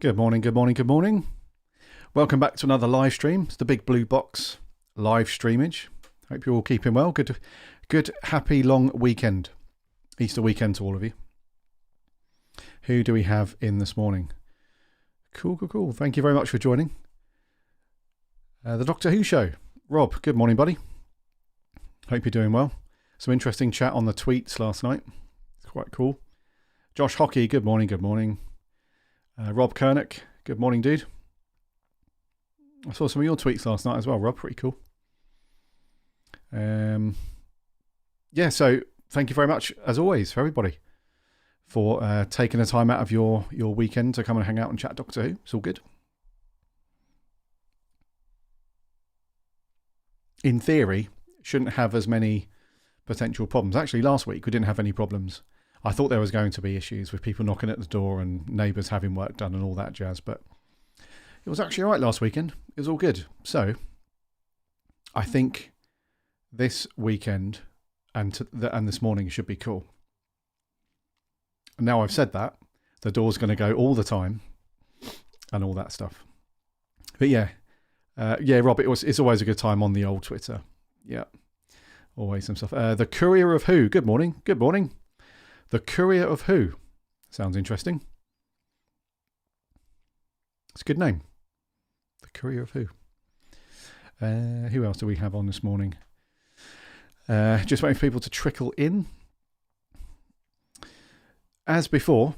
Good morning, good morning, good morning. Welcome back to another live stream. It's the Big Blue Box live streamage. Hope you're all keeping well. Good, happy, long weekend. Easter weekend to all of you. Who do we have in this morning? Cool. Thank you very much for joining. The Doctor Who Show. Rob, good morning, buddy. Hope you're doing well. Some interesting chat on the tweets last night. It's quite cool. Josh Hockey, good morning. Rob Kernick, good morning, dude. I saw some of your tweets last night as well, Rob. Pretty cool. So thank you very much, as always, for everybody, for taking the time out of your weekend to come and hang out and chat Doctor Who. It's all good. In theory, shouldn't have as many potential problems. Actually, last week we didn't have any problems. I thought there was going to be issues with people knocking at the door and neighbours having work done and all that jazz, but it was actually all right last weekend. It was all good. So I think this weekend and this morning should be cool. Now I've said that, the door's going to go all the time and all that stuff. But Rob, it's always a good time on the old Twitter. Yeah, always some stuff. The Courier of Who. Good morning. The Courier of Who. Sounds interesting. It's a good name. The Courier of Who. Who else do we have on this morning? Just waiting for people to trickle in. As before,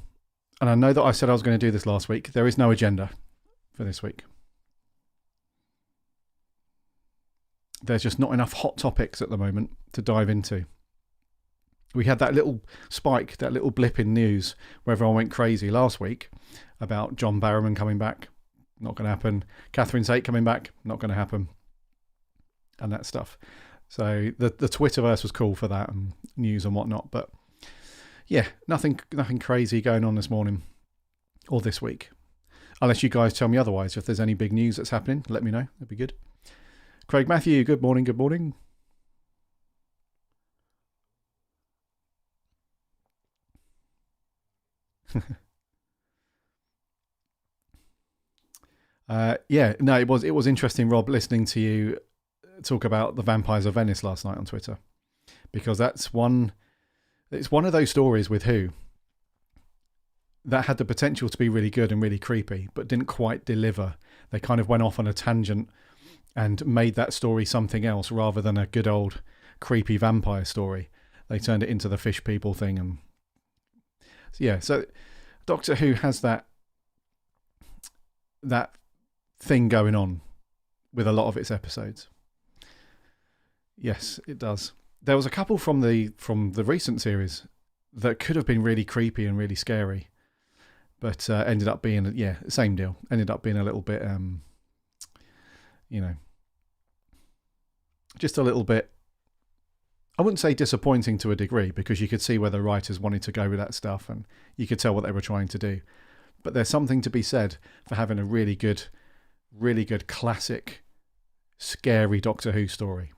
and I know that I said I was going to do this last week, there is no agenda for this week. There's just not enough hot topics at the moment to dive into. We had that little spike, that little blip in news where everyone went crazy last week about John Barrowman coming back. Not going to happen. Catherine Tate coming back. Not going to happen. And that stuff. So the Twitterverse was cool for that and news and whatnot. But yeah, nothing crazy going on this morning or this week. Unless you guys tell me otherwise. If there's any big news that's happening, let me know. That'd be good. Craig Matthew, good morning. It was interesting, Rob, listening to you talk about the Vampires of Venice last night on Twitter, because it's one of those stories with Who that had the potential to be really good and really creepy, but didn't quite deliver. They kind of went off on a tangent and made that story something else rather than a good old creepy vampire story. They turned it into the fish people thing, and so Doctor Who has that thing going on with a lot of its episodes. Yes, it does. There was a couple from the recent series that could have been really creepy and really scary, but ended up being same deal. Ended up being a little bit just a little bit, I wouldn't say disappointing to a degree, because you could see where the writers wanted to go with that stuff and you could tell what they were trying to do. But there's something to be said for having a really good classic, scary Doctor Who story.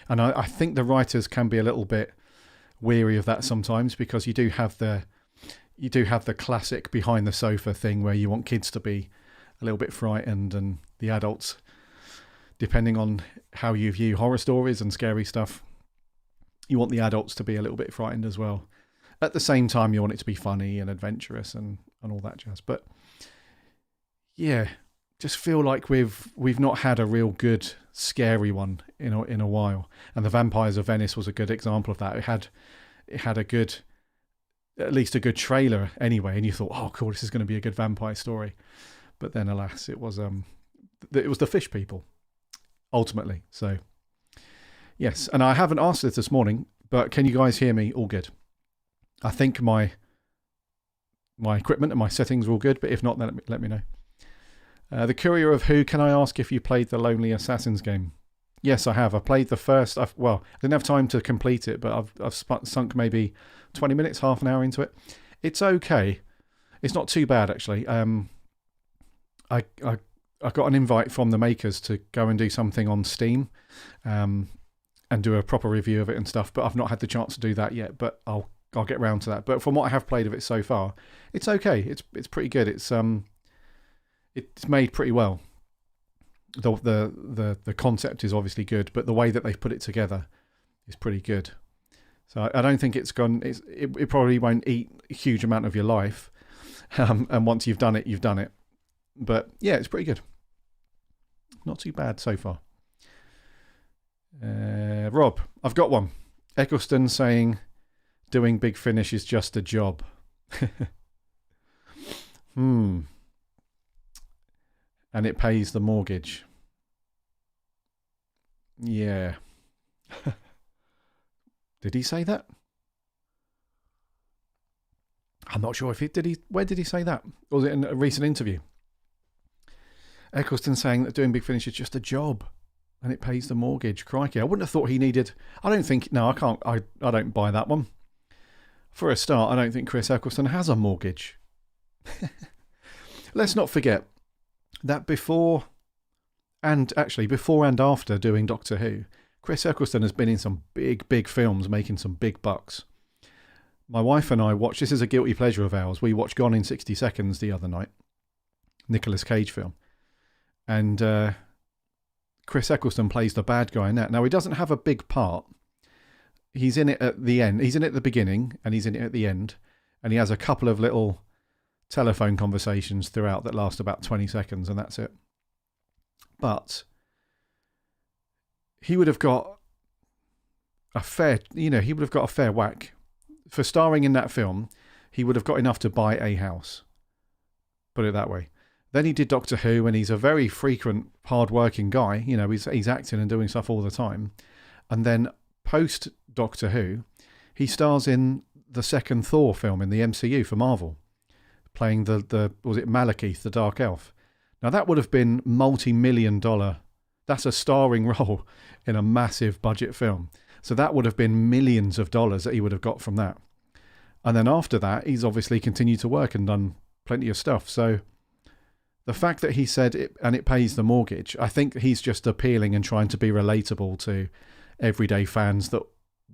And I think the writers can be a little bit weary of that sometimes, because you do have the classic behind the sofa thing where you want kids to be a little bit frightened, and the adults, depending on how you view horror stories and scary stuff, you want the adults to be a little bit frightened as well. At the same time, you want it to be funny and adventurous and all that jazz. But yeah, just feel like we've not had a real good scary one in a while. And the Vampires of Venice was a good example of that. It had at least a good trailer anyway, and you thought, oh cool, this is going to be a good vampire story. But then alas, it was the fish people ultimately. So yes, and I haven't asked this morning, but can you guys hear me all good? I think my equipment and my settings are all good, but if not, then let me know. The Courier of Who, can I ask if you played the Lonely Assassins game? Yes, I have. I played the first. I didn't have time to complete it, but I've sunk maybe 20 minutes, half an hour into it. It's okay. It's not too bad, actually. I got an invite from the makers to go and do something on Steam, and do a proper review of it and stuff, but I've not had the chance to do that yet, but I'll get round to that. But from what I have played of it so far, it's okay. It's pretty good. It's it's made pretty well. The concept is obviously good, but the way that they've put it together is pretty good. So I don't think it's gone. It probably won't eat a huge amount of your life, and once you've done it, you've done it. But yeah, it's pretty good. Not too bad so far. Rob, I've got one. Eccleston saying doing Big Finish is just a job. And it pays the mortgage. Yeah. Did he say that? I'm not sure if did he. Where did he say that? Or was it in a recent interview? Eccleston saying that doing Big Finish is just a job and it pays the mortgage. Crikey, I wouldn't have thought he needed... I don't buy that one. For a start, I don't think Chris Eccleston has a mortgage. Let's not forget that before and after doing Doctor Who, Chris Eccleston has been in some big films making some big bucks. My wife and I watched, this is a guilty pleasure of ours, we watched Gone in 60 Seconds the other night, Nicolas Cage film. And Chris Eccleston plays the bad guy in that. Now, he doesn't have a big part. He's in it at the end. He's in it at the beginning and he's in it at the end. And he has a couple of little telephone conversations throughout that last about 20 seconds and that's it. But he would have got a fair whack. For starring in that film, he would have got enough to buy a house. Put it that way. Then he did Doctor Who, and he's a very frequent, hard-working guy. You know, he's acting and doing stuff all the time. And then post Doctor Who, he stars in the second Thor film in the MCU for Marvel, playing was it Malekith, the Dark Elf? Now that would have been multi-million-dollar. That's a starring role in a massive budget film. So that would have been millions of dollars that he would have got from that. And then after that, he's obviously continued to work and done plenty of stuff. So the fact that he said it pays the mortgage, I think he's just appealing and trying to be relatable to everyday fans that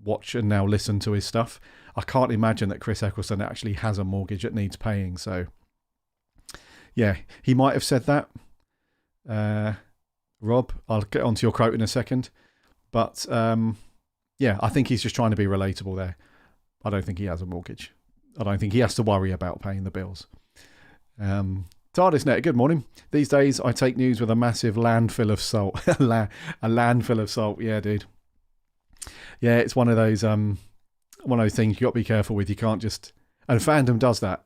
watch and now listen to his stuff. I can't imagine that Chris Eccleston actually has a mortgage that needs paying. So yeah, he might have said that. Rob, I'll get onto your quote in a second. But yeah, I think he's just trying to be relatable there. I don't think he has a mortgage. I don't think he has to worry about paying the bills. TARDISnet, good morning. These days I take news with a massive landfill of salt. A landfill of salt, yeah, dude. Yeah, it's one of those things you got to be careful with. You can't just... And fandom does that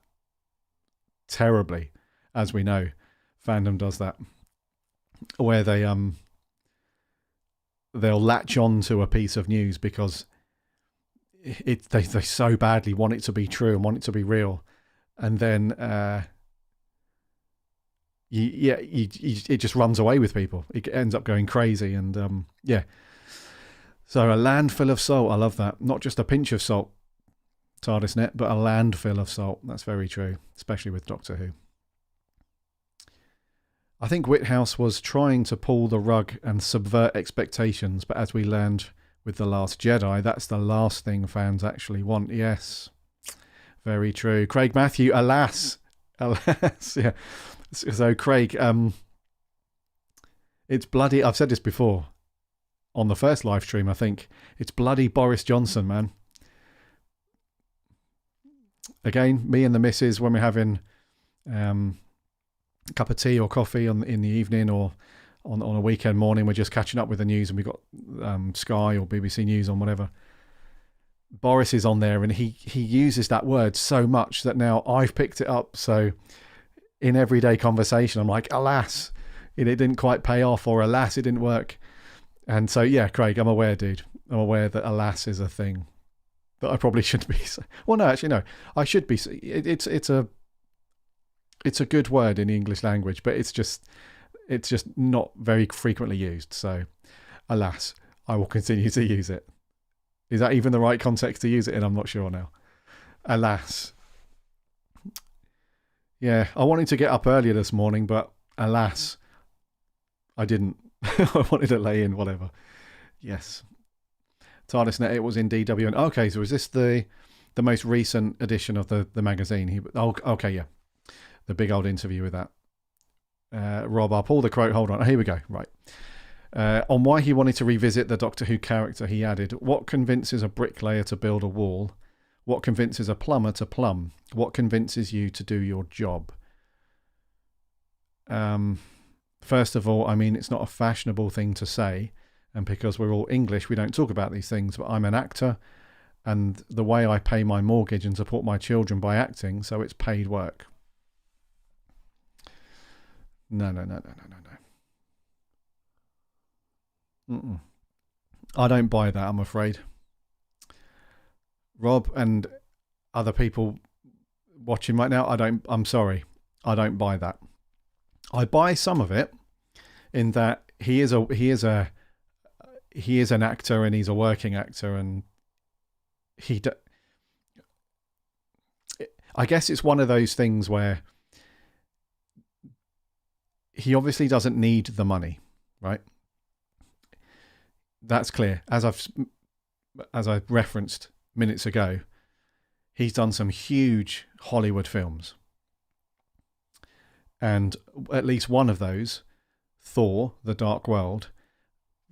terribly, as we know. Fandom does that. Where they'll latch on to a piece of news because they so badly want it to be true and want it to be real. And then... it just runs away with people. It ends up going crazy, and yeah. So a landfill of salt. I love that. Not just a pinch of salt, TARDISnet, but a landfill of salt. That's very true, especially with Doctor Who. I think Whithouse was trying to pull the rug and subvert expectations, but as we learned with The Last Jedi, that's the last thing fans actually want. Yes, very true. Craig Matthew, alas, yeah. So Craig, it's bloody, I've said this before on the first live stream, I think, it's bloody Boris Johnson, man. Again, me and the missus, when we're having a cup of tea or coffee in the evening or on a weekend morning, we're just catching up with the news and we've got Sky or BBC News on, whatever. Boris is on there and he uses that word so much that now I've picked it up. So in everyday conversation, I'm like, alas, it didn't quite pay off, or alas, it didn't work. And so, yeah, Craig, I'm aware, dude. I'm aware that alas is a thing that I probably shouldn't be. Well, no, actually, no, I should be. It's a good word in the English language, but it's just not very frequently used. So, alas, I will continue to use it. Is that even the right context to use it in? I'm not sure now. Alas. Yeah, I wanted to get up earlier this morning, but alas, I didn't. I wanted to lay in, whatever. Yes. TARDISnet, it was in DWN. Okay, so is this the most recent edition of the magazine? Okay, yeah. The big old interview with that. Rob, I'll pull the quote. Hold on. Here we go. Right. On why he wanted to revisit the Doctor Who character, he added, "What convinces a bricklayer to build a wall? What convinces a plumber to plumb? What convinces you to do your job?" First of all, I mean, it's not a fashionable thing to say. And because we're all English, we don't talk about these things. But I'm an actor, and the way I pay my mortgage and support my children by acting, so it's paid work. No. I don't buy that, I'm afraid. Rob and other people watching right now, I'm sorry. I don't buy that. I buy some of it in that he is an actor and he's a working actor, and I guess it's one of those things where he obviously doesn't need the money, right? That's clear. As I referenced minutes ago, he's done some huge Hollywood films. And at least one of those, Thor, The Dark World,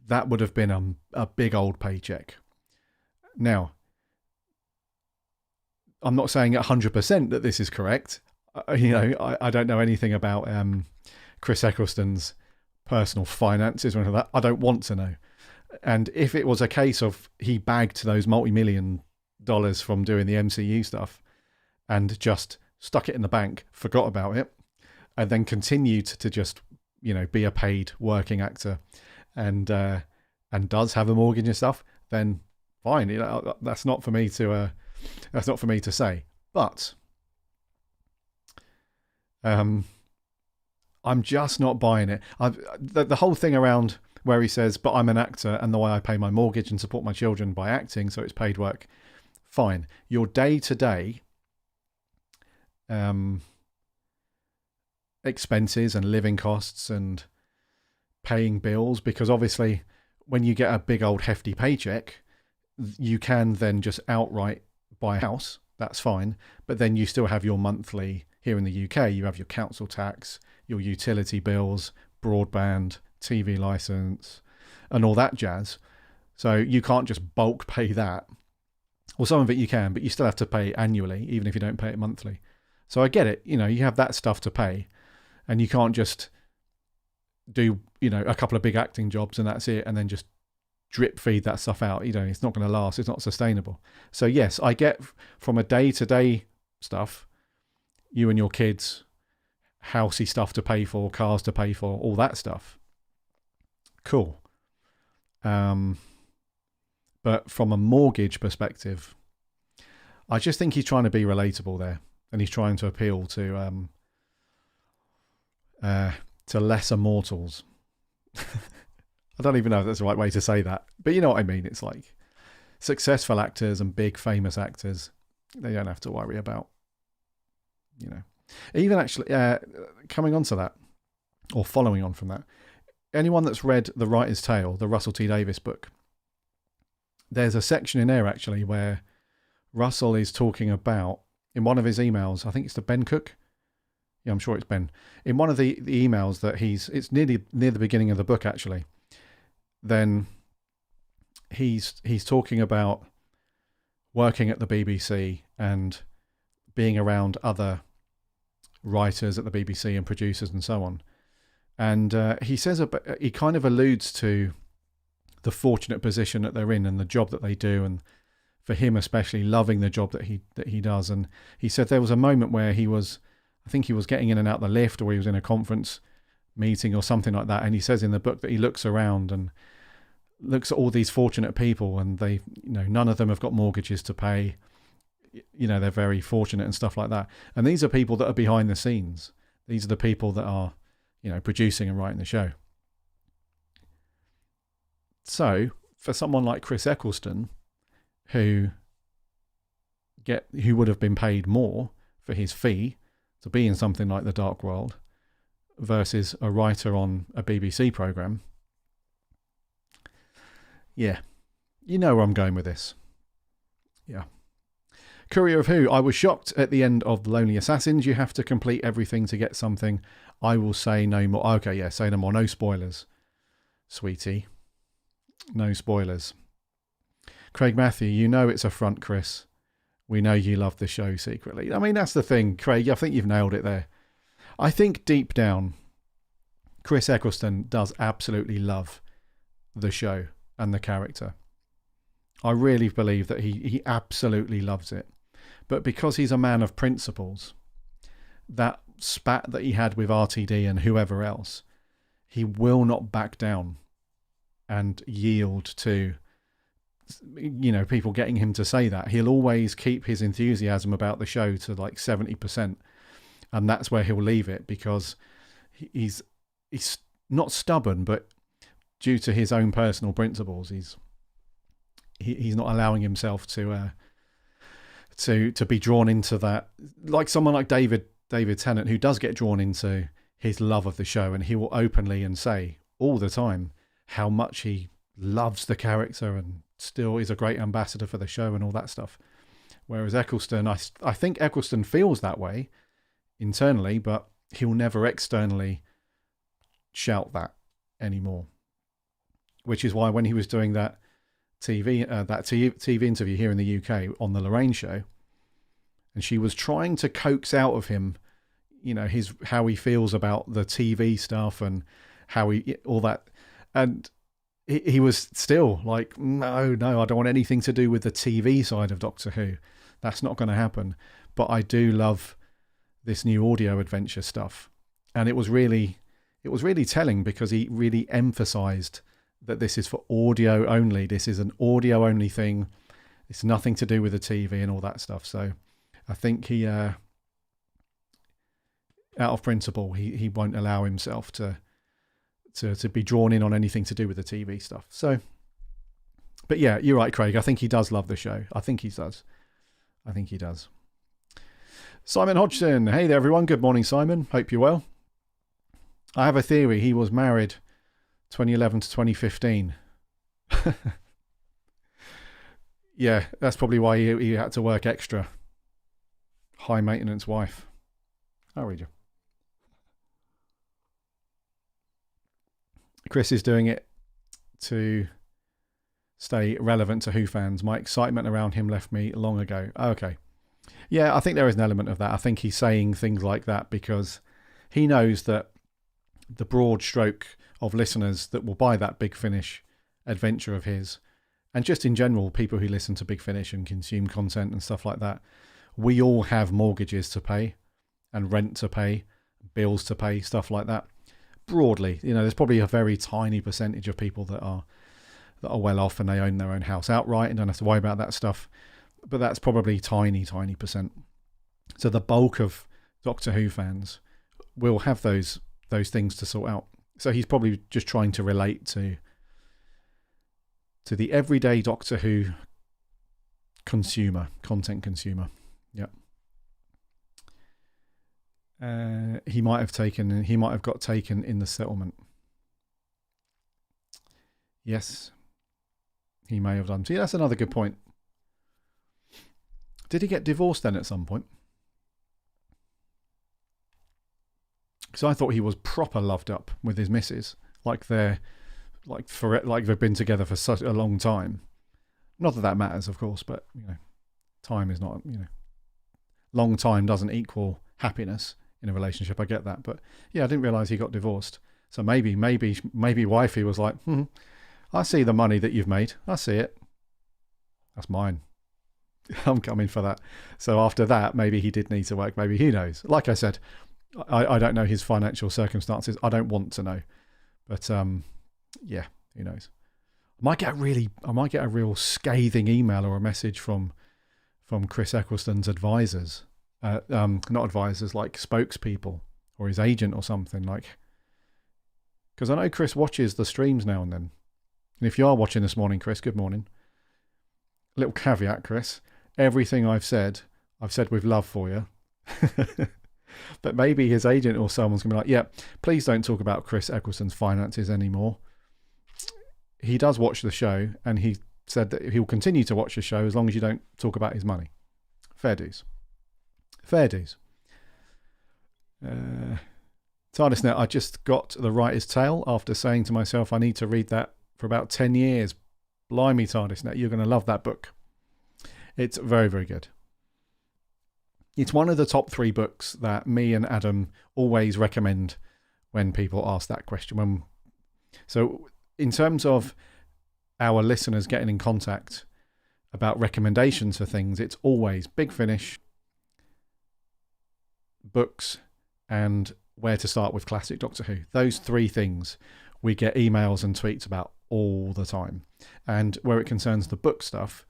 that would have been a big old paycheck. Now, I'm not saying 100% that this is correct. I don't know anything about Chris Eccleston's personal finances or anything like that. I don't want to know. And if it was a case of he bagged those multi-million dollars from doing the MCU stuff and just stuck it in the bank, forgot about it, and then continued to just, be a paid working actor and does have a mortgage and stuff, then fine. That's not for me to say. But I'm just not buying it. The whole thing around where he says, "But I'm an actor, and the way I pay my mortgage and support my children by acting, so it's paid work." Fine. Your day-to-day expenses and living costs and paying bills, because obviously when you get a big old hefty paycheck, you can then just outright buy a house. That's fine. But then you still have your monthly, here in the UK, you have your council tax, your utility bills, broadband, TV license, and all that jazz. So you can't just bulk pay that. Well, some of it you can, but you still have to pay annually, even if you don't pay it monthly. So I get it. You have that stuff to pay, and you can't just do, a couple of big acting jobs and that's it, and then just drip feed that stuff out. It's not going to last. It's not sustainable. So yes, I get from a day-to-day stuff, you and your kids, housey stuff to pay for, cars to pay for, all that stuff. Cool. But from a mortgage perspective, I just think he's trying to be relatable there, and he's trying to appeal to lesser mortals. I don't even know if that's the right way to say that, but you know what I mean. It's like successful actors and big famous actors, they don't have to worry about, even actually coming on to that, or following on from that. Anyone that's read The Writer's Tale, the Russell T Davies book, there's a section in there actually where Russell is talking about, in one of his emails, I think it's to Ben Cook. Yeah, I'm sure it's Ben. In one of the emails that it's near the beginning of the book actually. Then he's talking about working at the BBC and being around other writers at the BBC and producers and so on. And he says, he kind of alludes to the fortunate position that they're in and the job that they do, and for him especially loving the job that he does. And he said there was a moment where I think he was getting in and out the lift, or he was in a conference meeting or something like that. And he says in the book that he looks around and looks at all these fortunate people, and they, none of them have got mortgages to pay. They're very fortunate and stuff like that. And these are people that are behind the scenes. These are the people that are, producing and writing the show. So for someone like Chris Eccleston, who would have been paid more for his fee to be in something like The Dark World versus a writer on a BBC programme. Yeah. You know where I'm going with this. Yeah. Courier of Who. I was shocked at the end of The Lonely Assassins. You have to complete everything to get something. I will say no more. Okay, yeah, say no more. No spoilers, sweetie. No spoilers. Craig Matthew, you know it's a front, Chris. We know you love the show secretly. I mean, that's the thing, Craig. I think you've nailed it there. I think deep down, Chris Eccleston does absolutely love the show and the character. I really believe that he absolutely loves it. But because he's a man of principles, that spat that he had with RTD and whoever else, he will not back down and yield to, you know, people getting him to say that. He'll always keep his enthusiasm about the show to like 70%. And that's where he'll leave it, because he's not stubborn, but due to his own personal principles, he's not allowing himself to be drawn into that. Like someone like David Tennant, who does get drawn into his love of the show, and he will openly and say all the time how much he loves the character and still is a great ambassador for the show and all that stuff. Whereas Eccleston, I think Eccleston feels that way internally, but he'll never externally shout that anymore. Which is why when he was doing that TV interview here in the UK on the Lorraine show, and she was trying to coax out of him, you know, how he feels about the TV stuff and how all that, and he was still like, no, I don't want anything to do with the TV side of Doctor Who. That's not going to happen. But I do love this new audio adventure stuff, and it was really telling, because he really emphasized that this is for audio only. This is an audio only thing. It's nothing to do with the TV and all that stuff. So I think he, out of principle, he won't allow himself to be drawn in on anything to do with the TV stuff. So, but yeah, you're right, Craig. I think he does love the show. I think he does. Simon Hodgson. Hey there, everyone. Good morning, Simon. Hope you're well. I have a theory. He was married 2011 to 2015. Yeah, that's probably why he had to work extra. High maintenance wife. I'll read you. Chris is doing it to stay relevant to Who fans. My excitement around him left me long ago. Okay. Yeah, I think there is an element of that. I think he's saying things like that because he knows that the broad stroke of listeners that will buy that Big Finish adventure of his, and just in general, people who listen to Big Finish and consume content and stuff like that, we all have mortgages to pay and rent to pay, bills to pay, stuff like that. Broadly, you know, there's probably a very tiny percentage of people that are well off and they own their own house outright and don't have to worry about that stuff. But that's probably tiny percent. So the bulk of Doctor Who fans will have those things to sort out. So he's probably just trying to relate to the everyday Doctor Who content consumer. Yep. He might have got taken in the settlement. Yes, he may have done. See, that's another good point. Did he get divorced then at some point? Because I thought he was proper loved up with his missus, like they've been together for such a long time. Not that matters, of course, but you know, time is not, you know, long time doesn't equal happiness in a relationship. I get that, but yeah, I didn't realise he got divorced. So maybe wifey was like, I see the money that you've made. I see it. That's mine. I'm coming for that. So after that, maybe he did need to work. Maybe he knows. Like I said, I don't know his financial circumstances. I don't want to know. But yeah, who knows? I might get a real scathing email or a message from Chris Eccleston's advisors. Not advisors, like spokespeople or his agent or something, like, because I know Chris watches the streams now and then. And if you are watching this morning, Chris, good morning. Little caveat, Chris. Everything I've said with love for you. But maybe his agent or someone's going to be like, yeah, please don't talk about Chris Eccleston's finances anymore. He does watch the show, and he said that he'll continue to watch the show as long as you don't talk about his money. Fair dues. Fair dues. TARDISnet, I just got The Writer's Tale after saying to myself, I need to read that for about 10 years. Blimey, TARDISnet, you're going to love that book. It's very, very good. It's one of the top 3 books that me and Adam always recommend when people ask that question. So in terms of our listeners getting in contact about recommendations for things, it's always Big Finish, books, and where to start with classic Doctor Who. Those 3 things we get emails and tweets about all the time. And where it concerns the book stuff,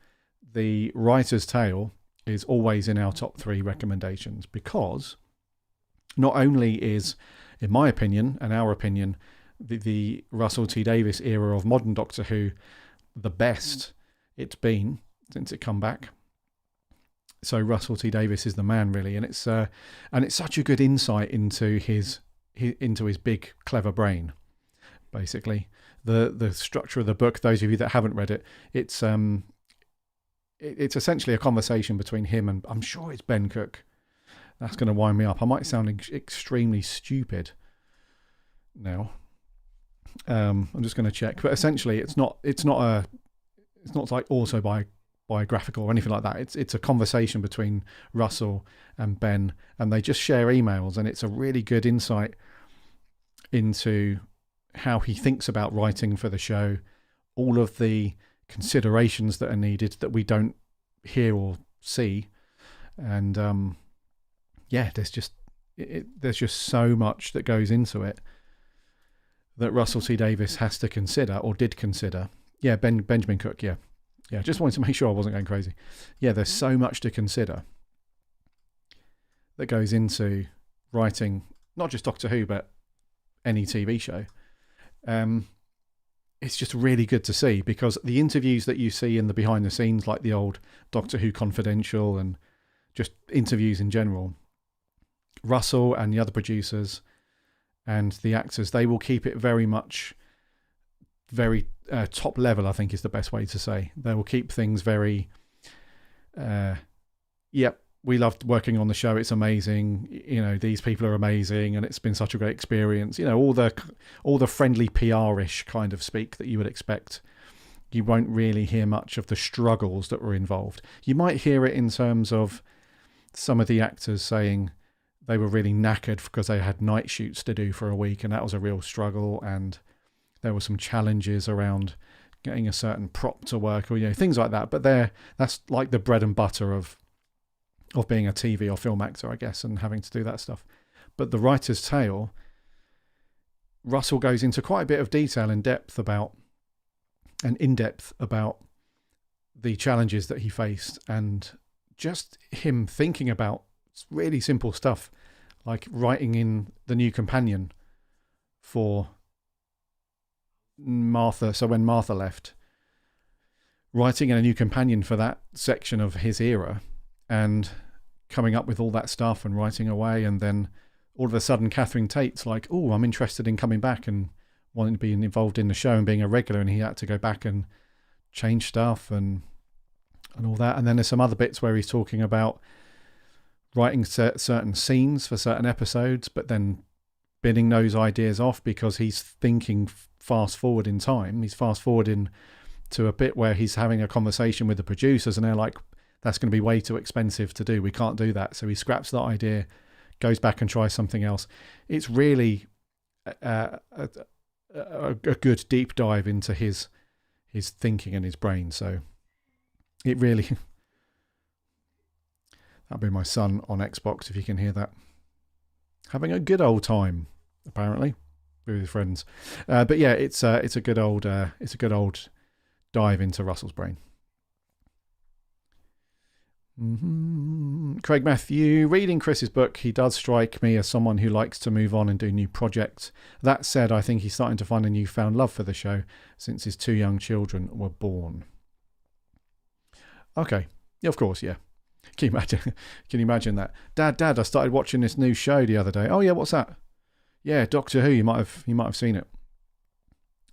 The Writer's Tale is always in our top 3 recommendations, because not only is, in my opinion and our opinion, the Russell T Davies era of modern Doctor Who the best it's been since it come back. So Russell T Davies is the man, really, and it's such a good insight into his big clever brain. Basically, the structure of the book, those of you that haven't read it, it's essentially a conversation between him and, I'm sure it's Ben Cook. That's going to wind me up. I might sound extremely stupid now. I'm just going to check, but essentially, it's not like autobiographical or anything like that. It's a conversation between Russell and Ben, and they just share emails, and it's a really good insight into how he thinks about writing for the show, all of the considerations that are needed that we don't hear or see, and there's just so much that goes into it that Russell T Davies has to consider, or did consider. Yeah, Benjamin Cook. Yeah, just wanted to make sure I wasn't going crazy. Yeah, there's so much to consider that goes into writing not just Doctor Who but any TV show. It's just really good to see, because the interviews that you see in the behind the scenes, like the old Doctor Who Confidential and just interviews in general, Russell and the other producers and the actors, they will keep it very much very top level, I think is the best way to say. They will keep things very we loved working on the show, it's amazing, these people are amazing, and it's been such a great experience, all the friendly PR-ish kind of speak that you would expect. You won't really hear much of the struggles that were involved. You might hear it in terms of some of the actors saying they were really knackered because they had night shoots to do for a week, and that was a real struggle, and there were some challenges around getting a certain prop to work, or things like that. But that's like the bread and butter of being a TV or film actor, I guess, and having to do that stuff. But The Writer's Tale, Russell goes into quite a bit of detail in depth about the challenges that he faced, and just him thinking about really simple stuff, like writing in the new companion for Martha. So when Martha left, writing in a new companion for that section of his era, and coming up with all that stuff and writing away, and then all of a sudden Catherine Tate's like, oh, I'm interested in coming back and wanting to be involved in the show and being a regular, and he had to go back and change stuff and all that. And then there's some other bits where he's talking about writing certain scenes for certain episodes, but then bidding those ideas off because he's thinking fast forward in time. He's fast forwarding to a bit where he's having a conversation with the producers, and they're like, that's going to be way too expensive to do. We can't do that. So he scraps that idea, goes back and tries something else. It's really a good deep dive into his thinking and his brain. So it really... That'll be my son on Xbox, if you can hear that. Having a good old time, apparently, with his friends. But yeah, it's a good old dive into Russell's brain. Craig Matthew, reading Chris's book, he does strike me as someone who likes to move on and do new projects. That said, I think he's starting to find a newfound love for the show since his 2 young children were born. Okay, yeah, of course, yeah. Can you imagine that? Dad, I started watching this new show the other day. Oh yeah, what's that? Yeah, Doctor Who. You might have seen it.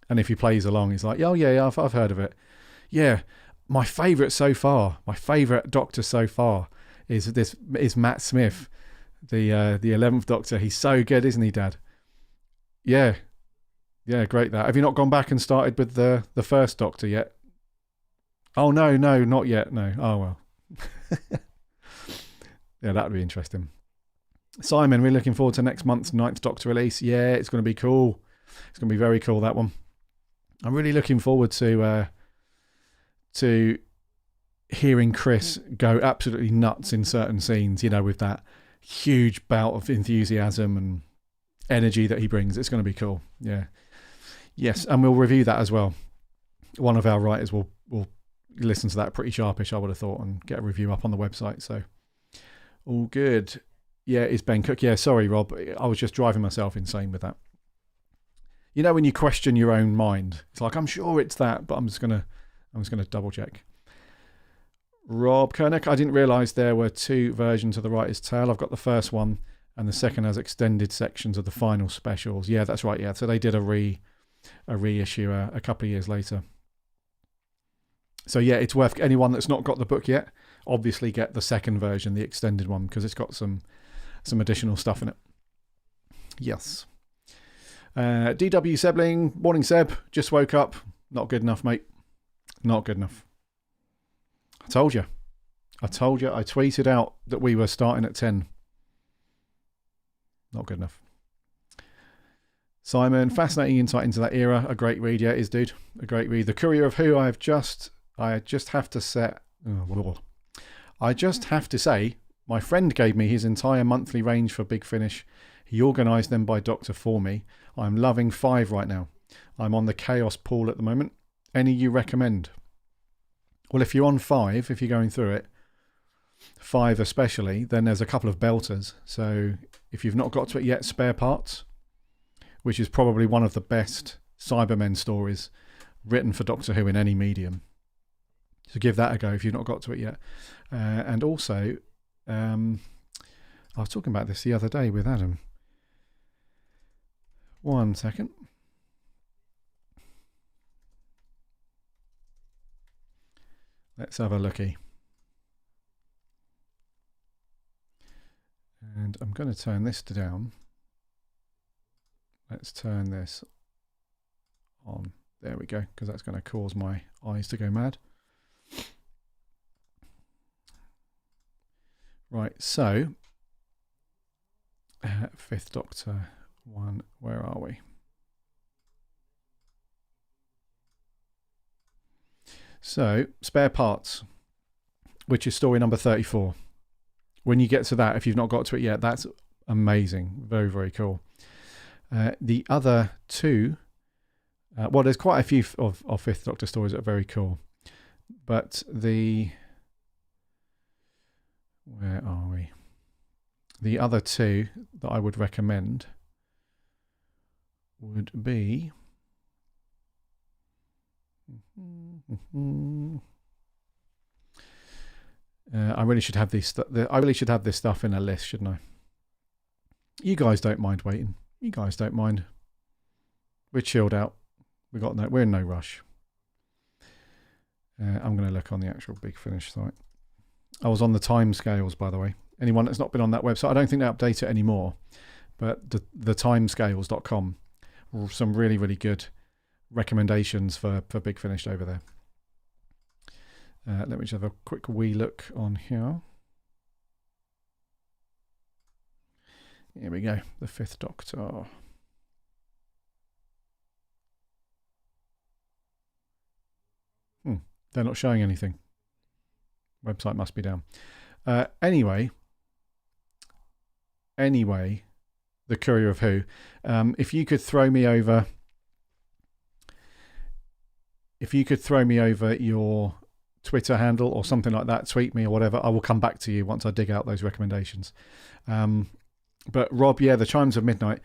And if he plays along, he's like, oh yeah, I've heard of it. Yeah, my favourite so far, my favourite Doctor so far is Matt Smith, the 11th Doctor. He's so good, isn't he, Dad? Yeah, yeah, great that. Have you not gone back and started with the first Doctor yet? Oh no, not yet. No. Oh well. Yeah, that would be interesting. Simon, we're looking forward to next month's Ninth Doctor release. Yeah, it's going to be cool. It's going to be very cool, that one. I'm really looking forward to hearing Chris go absolutely nuts in certain scenes, with that huge bout of enthusiasm and energy that he brings. It's going to be cool. Yeah. Yes, and we'll review that as well. One of our writers will listen to that pretty sharpish, I would have thought, and get a review up on the website. So, all good. Yeah, it's Ben Cook. Yeah, sorry, Rob. I was just driving myself insane with that. When you question your own mind, it's like, I'm sure it's that, but I'm just gonna double check. Rob Kernick, I didn't realise there were two versions of The Writer's Tale. I've got the first one, and the second has extended sections of the final specials. Yeah, that's right. Yeah, so they did a reissue a couple of years later. So yeah, it's worth anyone that's not got the book yet. Obviously, get the second version, the extended one, because it's got some additional stuff in it. Yes. DW Sebling, morning Seb. Just woke up. Not good enough, mate. Not good enough. I told you. I tweeted out that we were starting at 10. Not good enough. Simon, fascinating insight into that era. A great read, yeah, it is, dude. A great read. The Courier of Who. I just have to say, my friend gave me his entire monthly range for Big Finish. He organised them by Doctor for me. I'm loving 5 right now. I'm on the Chaos pool at the moment. Any you recommend? Well, if you're on 5, if you're going through it, 5 especially, then there's a couple of belters. So if you've not got to it yet, Spare Parts, which is probably one of the best Cybermen stories written for Doctor Who in any medium. So give that a go if you've not got to it yet. And also, I was talking about this the other day with Adam. 1 second. Let's have a looky. And I'm going to turn this down. Let's turn this on. There we go, because that's going to cause my eyes to go mad. Right, so 5th Doctor 1, where are we? So, Spare Parts, which is story number 34. When you get to that, if you've not got to it yet, that's amazing. Very, very cool. The other two, well, there's quite a few of 5th Doctor stories that are very cool. But where are we? The other two that I would recommend would be... I really should have this stuff in a list, shouldn't I? You guys don't mind waiting. You guys don't mind. We're chilled out. We're in no rush. I'm going to look on the actual Big Finish site. I was on the time scales, by the way. Anyone that's not been on that website, I don't think they update it anymore. But the timescales.com, some really, really good recommendations for Big Finish over there. Let me just have a quick wee look on here. Here we go. The 5th Doctor. They're not showing anything. Website must be down. Anyway, the Courier of Who. If you could throw me over your Twitter handle or something like that, tweet me or whatever, I will come back to you once I dig out those recommendations. But Rob, yeah, the Chimes of Midnight.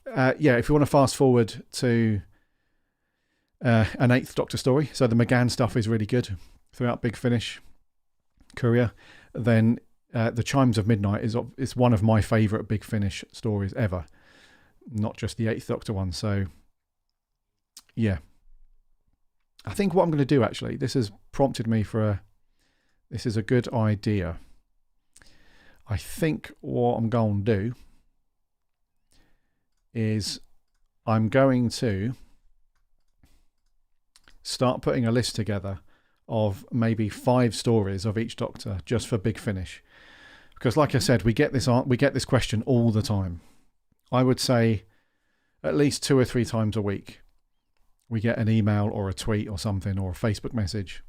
If you want to fast forward to an 8th Doctor story, so the McGann stuff is really good throughout Big Finish, Courier, then the Chimes of Midnight is one of my favourite Big Finish stories ever, not just the 8th Doctor one. So, yeah. I think what I'm going to do, actually, this has prompted me this is a good idea. I think what I'm going to do is I'm going to start putting a list together of maybe 5 stories of each Doctor just for Big Finish. Because like I said, we get this question all the time. I would say at least 2 or 3 times a week we get an email or a tweet or something or a Facebook message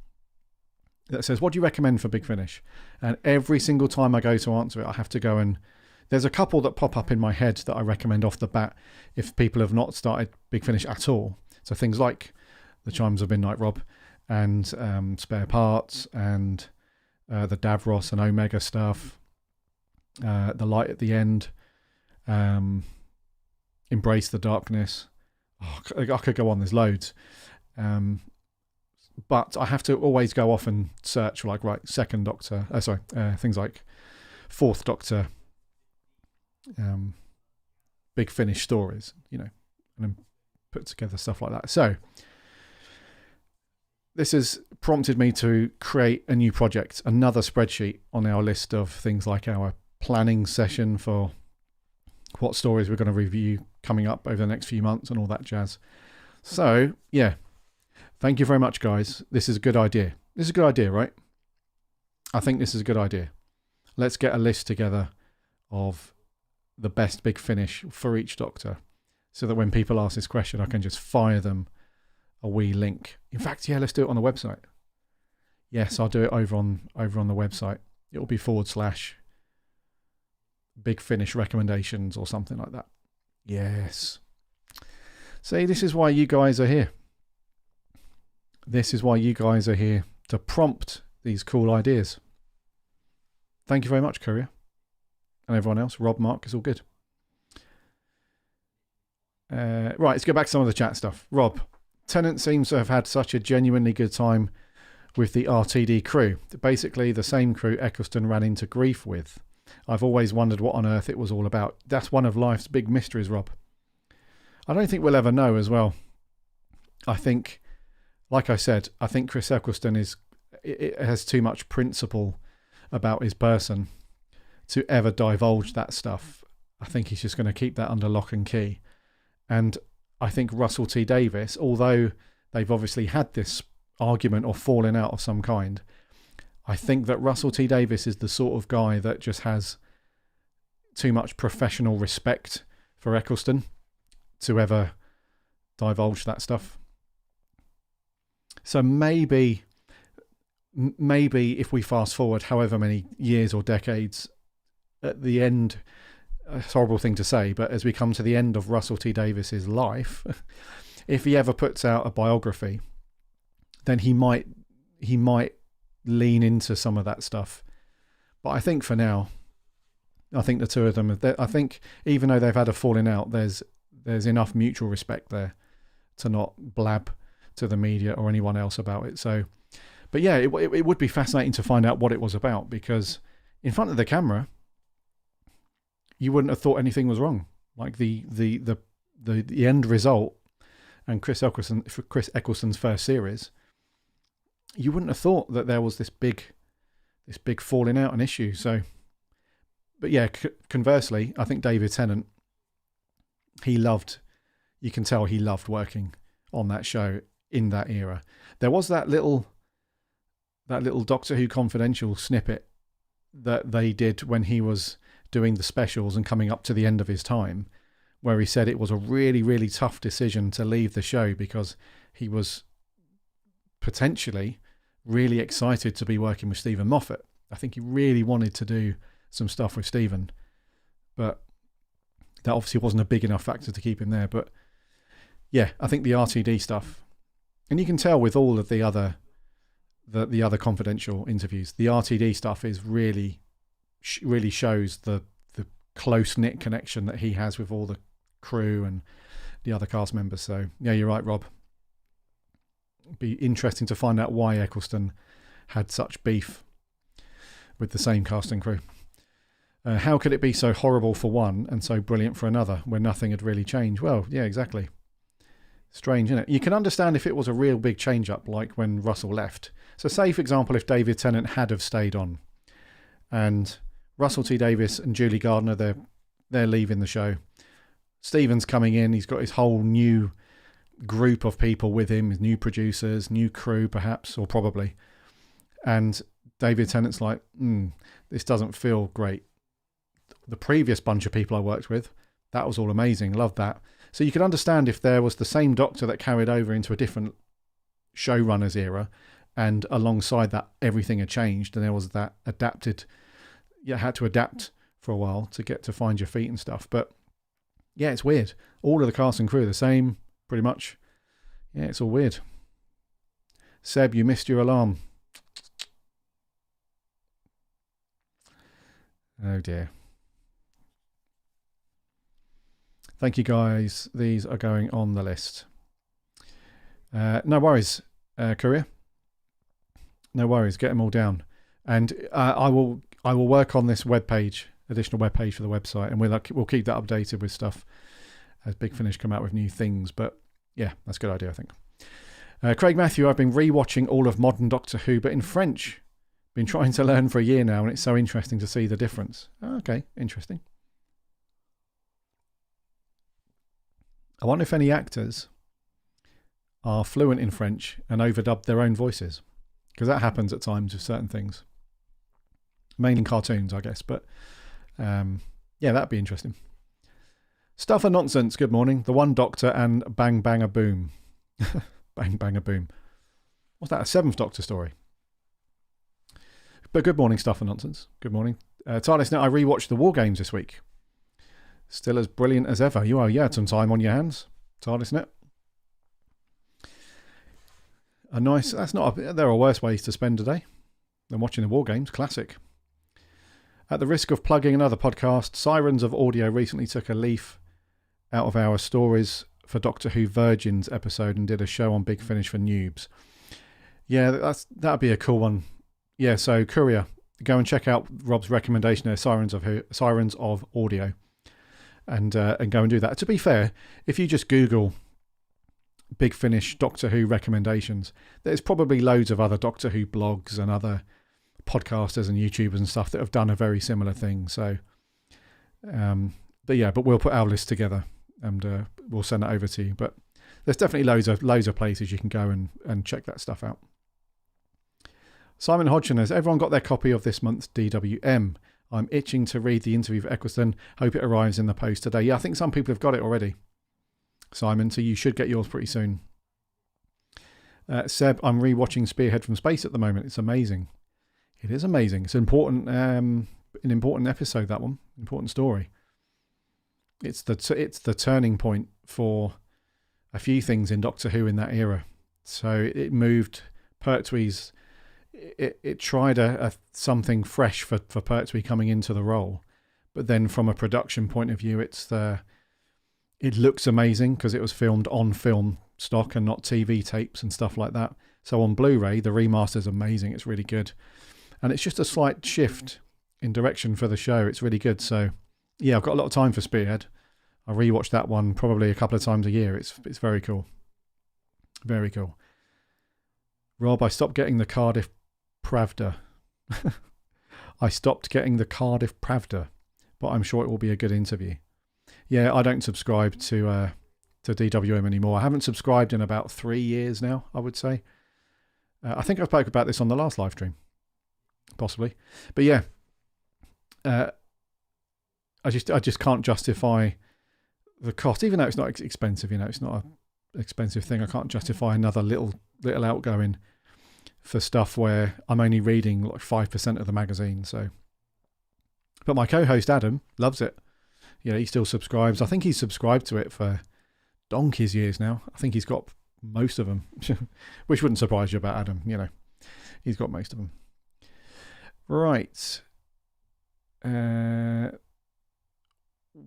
that says, what do you recommend for Big Finish? And every single time I go to answer it, I have to go and... There's a couple that pop up in my head that I recommend off the bat if people have not started Big Finish at all. So things like The Chimes of Midnight, Rob, and Spare Parts, and the Davros and Omega stuff, The Light at the End, Embrace the Darkness. Oh, I could go on, there's loads. But I have to always go off and search for, like, right, second Doctor, things like fourth Doctor, Big Finish stories, you know, and then put together stuff like that. So this has prompted me to create a new project, another spreadsheet on our list of things like our planning session for what stories we're going to review coming up over the next few months and all that jazz. So, yeah, thank you very much, guys. This is a good idea. This is a good idea, right? I think this is a good idea. Let's get a list together of the best Big Finish for each Doctor so that when people ask this question, I can just fire them a wee link. In fact, yeah, let's do it on the website. Yes, I'll do it over on the website. It'll be / Big Finish recommendations or something like that. Yes. See, this is why you guys are here. This is why you guys are here, to prompt these cool ideas. Thank you very much, Courier. And everyone else. Rob, Mark, it's all good. Right, let's go back to some of the chat stuff. Rob, Tennant seems to have had such a genuinely good time with the RTD crew. Basically, the same crew Eccleston ran into grief with. I've always wondered what on earth it was all about. That's one of life's big mysteries, Rob. I don't think we'll ever know as well. I think, like I said, I think Chris Eccleston has too much principle about his person to ever divulge that stuff. I think he's just going to keep that under lock and key. And I think Russell T Davies, although they've obviously had this argument or falling out of some kind, I think that Russell T Davies is the sort of guy that just has too much professional respect for Eccleston to ever divulge that stuff. So maybe if we fast forward however many years or decades, at the end, it's a horrible thing to say, but as we come to the end of Russell T Davies's life, if he ever puts out a biography, then he might lean into some of that stuff. But I think for now, I think the two of them, I think even though they've had a falling out, there's enough mutual respect there to not blab to the media or anyone else about it. So, but yeah, it would be fascinating to find out what it was about, because in front of the camera, you wouldn't have thought anything was wrong. Like the end result, and Chris Eccleston's first series, you wouldn't have thought that there was this big falling out and issue. So, but yeah, conversely, I think David Tennant, you can tell he loved working on that show in that era. There was that little Doctor Who Confidential snippet that they did when he was doing the specials and coming up to the end of his time, where he said it was a really, really tough decision to leave the show because he was potentially really excited to be working with Stephen Moffat. I think he really wanted to do some stuff with Stephen, but that obviously wasn't a big enough factor to keep him there. But yeah, I think the RTD stuff, and you can tell with all of the other confidential interviews, the RTD stuff is really shows the close-knit connection that he has with all the crew and the other cast members. So yeah, you're right, Rob. It'd be interesting to find out why Eccleston had such beef with the same cast and crew. How could it be so horrible for one and so brilliant for another when nothing had really changed? Well, yeah, exactly. Strange, isn't it? You can understand if it was a real big change-up, like when Russell left. So say, for example, if David Tennant had have stayed on, and Russell T Davies and Julie Gardner, they're leaving the show. Stephen's coming in. He's got his whole new group of people with him, his new producers, new crew perhaps, or probably. And David Tennant's like, this doesn't feel great. The previous bunch of people I worked with, that was all amazing. Loved that. So you could understand if there was the same Doctor that carried over into a different showrunner's era, and alongside that everything had changed, and there was that adapted. You had to adapt for a while to get to find your feet and stuff. But yeah, it's weird. All of the cast and crew are the same, pretty much. Yeah, it's all weird. Seb, you missed your alarm. Oh dear. Thank you guys. These are going on the list. No worries, Courier. No worries. Get them all down, and I will work on this additional web page for the website, and we'll keep that updated with stuff as Big Finish come out with new things. But yeah, that's a good idea, I think. Craig Matthew, I've been rewatching all of modern Doctor Who, but in French. Been trying to learn for a year now, and it's so interesting to see the difference. Okay, interesting. I wonder if any actors are fluent in French and overdub their own voices, because that happens at times with certain things. Mainly in cartoons, I guess, but yeah, that'd be interesting. Stuff and Nonsense, good morning. The One Doctor and Bang Bang a Boom. Bang Bang a Boom. What's that, a Seventh Doctor story? But good morning, Stuff and Nonsense. Good morning. TARDIS Net, I rewatched the War Games this week. Still as brilliant as ever. You had some time on your hands. TARDIS Net. A nice, there are worse ways to spend a day than watching the War Games. Classic. At the risk of plugging another podcast, Sirens of Audio recently took a leaf out of our Stories for Doctor Who Virgins episode and did a show on Big Finish for noobs. Yeah, that'd be a cool one. Yeah, so Courier, go and check out Rob's recommendation there, Sirens of Audio, and go and do that. To be fair, if you just Google Big Finish Doctor Who recommendations, there's probably loads of other Doctor Who blogs and other podcasters and YouTubers and stuff that have done a very similar thing. So, but we'll put our list together and we'll send it over to you. But there's definitely loads of places you can go and check that stuff out. Simon Hodgson, has everyone got their copy of this month's DWM? I'm itching to read the interview for Eccleston. Hope it arrives in the post today. Yeah, I think some people have got it already, Simon, so you should get yours pretty soon. Seb, I'm rewatching Spearhead from Space at the moment. It's amazing. It is amazing. It's an important episode, that one. Important story. It's the turning point for a few things in Doctor Who in that era. So it moved Pertwee's. It tried something fresh for Pertwee coming into the role, but then from a production point of view, it looks amazing because it was filmed on film stock and not TV tapes and stuff like that. So on Blu-ray, the remaster is amazing. It's really good, and it's just a slight shift in direction for the show. It's really good. So yeah, I've got a lot of time for Spearhead. I rewatch that one probably a couple of times a year. It's very cool, very cool. Rob, I stopped getting the Cardiff Pravda. I stopped getting the Cardiff Pravda, but I'm sure it will be a good interview. Yeah, I don't subscribe to DWM anymore. I haven't subscribed in about 3 years now, I would say. I think I spoke about this on the last live stream, possibly. But yeah, I just can't justify the cost, even though it's not expensive. It's not an expensive thing. I can't justify another little outgoing for stuff where I'm only reading like 5% of the magazine. So, but my co-host Adam loves it. He still subscribes. I think he's subscribed to it for donkey's years now. I think he's got most of them, which wouldn't surprise you about Adam. He's got most of them. Right.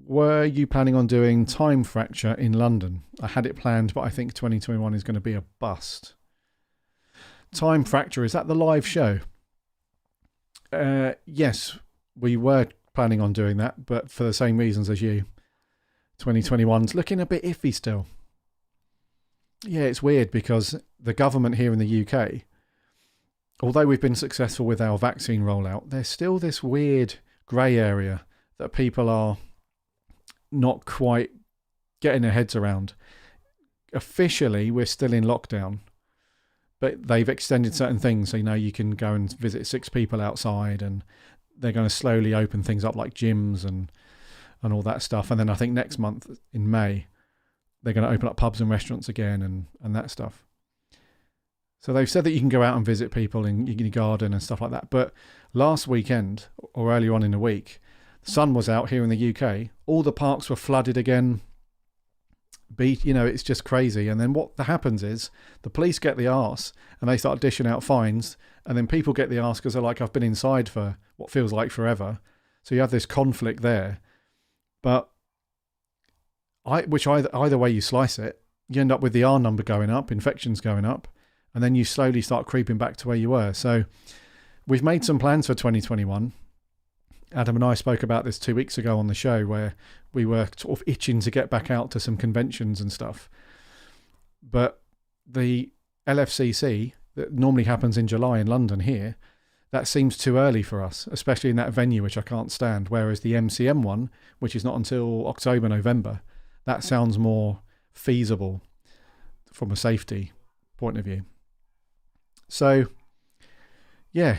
Were you planning on doing Time Fracture in London? I had it planned, but I think 2021 is going to be a bust. Time Fracture, is that the live show? Yes, we were planning on doing that, but for the same reasons as you. 2021's looking a bit iffy still. Yeah, it's weird because the government here in the UK, although we've been successful with our vaccine rollout, there's still this weird grey area that people are not quite getting their heads around. Officially, we're still in lockdown, but they've extended certain things. So, you can go and visit 6 people outside, and they're going to slowly open things up like gyms and all that stuff. And then I think next month in May, they're going to open up pubs and restaurants again and that stuff. So they've said that you can go out and visit people in your garden and stuff like that. But last weekend, or earlier on in the week, the sun was out here in the UK. All the parks were flooded again. It's just crazy. And then what happens is the police get the arse and they start dishing out fines. And then people get the arse because they're like, I've been inside for what feels like forever. So you have this conflict there. But either way you slice it, you end up with the R number going up, infections going up, and then you slowly start creeping back to where you were. So we've made some plans for 2021. Adam and I spoke about this 2 weeks ago on the show, where we were sort of itching to get back out to some conventions and stuff. But the LFCC, that normally happens in July in London here, that seems too early for us, especially in that venue, which I can't stand. Whereas the MCM one, which is not until October, November, that sounds more feasible from a safety point of view. So, yeah.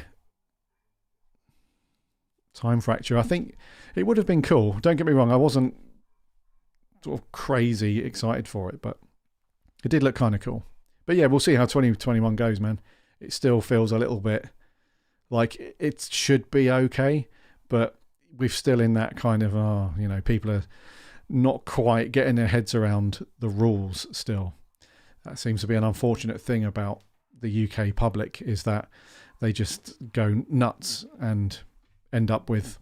Time fracture. I think it would have been cool. Don't get me wrong, I wasn't sort of crazy excited for it, but it did look kind of cool. But yeah, we'll see how 2021 goes, man. It still feels a little bit like it should be okay, but we're still in that kind of, people are not quite getting their heads around the rules still. That seems to be an unfortunate thing about the UK public, is that they just go nuts and end up with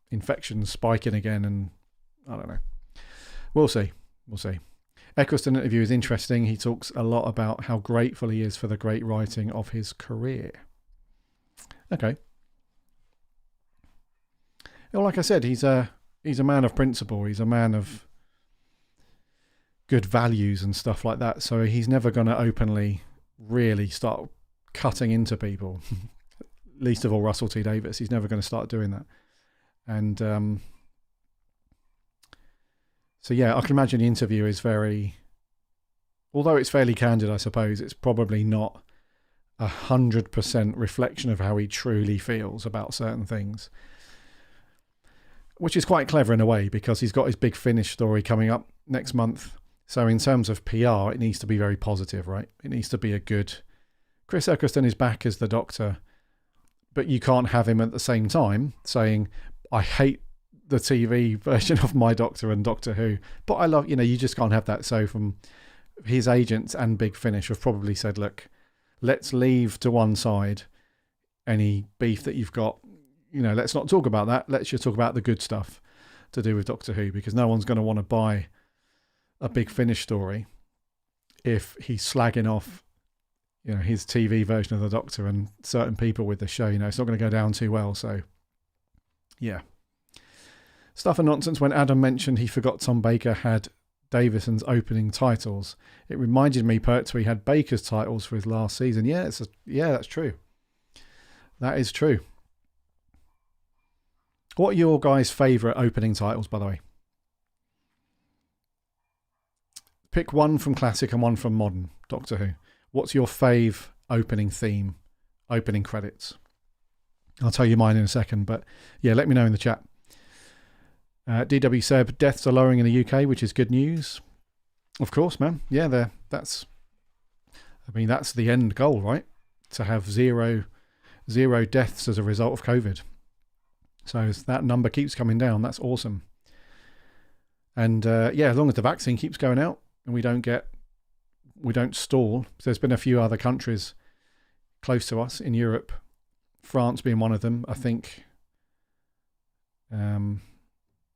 infections spiking again, and I don't know. We'll see. Eccleston interview is interesting. He talks a lot about how grateful he is for the great writing of his career. Okay. Well, like I said, he's a man of principle. He's a man of good values and stuff like that. So he's never going to openly really start cutting into people. Least of all Russell T Davies. He's never going to start doing that. And so yeah, I can imagine the interview is although it's fairly candid, I suppose, it's probably not 100% reflection of how he truly feels about certain things, which is quite clever in a way, because he's got his big Finish story coming up next month. So in terms of PR, it needs to be very positive, right? It needs to be a good... Chris Eccleston is back as the Doctor, but you can't have him at the same time saying, I hate the TV version of my Doctor and Doctor Who, but I love, you just can't have that. So from his agents and Big Finish have probably said, look, let's leave to one side any beef that you've got. Let's not talk about that. Let's just talk about the good stuff to do with Doctor Who, because no one's going to want to buy a Big Finish story if he's slagging off, his TV version of the Doctor and certain people with the show. It's not going to go down too well. So, yeah. Stuff and nonsense when Adam mentioned he forgot Tom Baker had Davison's opening titles. It reminded me Pertwee had Baker's titles for his last season. Yeah, that's true. That is true. What are your guys' favourite opening titles, by the way? Pick one from classic and one from modern Doctor Who. What's your fave opening theme, opening credits? I'll tell you mine in a second, but yeah, let me know in the chat. DW Seb, deaths are lowering in the UK, which is good news. Of course, man. Yeah, that's the end goal, right? To have zero deaths as a result of COVID. So as that number keeps coming down, that's awesome. And as long as the vaccine keeps going out and we don't stall. So there's been a few other countries close to us in Europe, France being one of them, I think.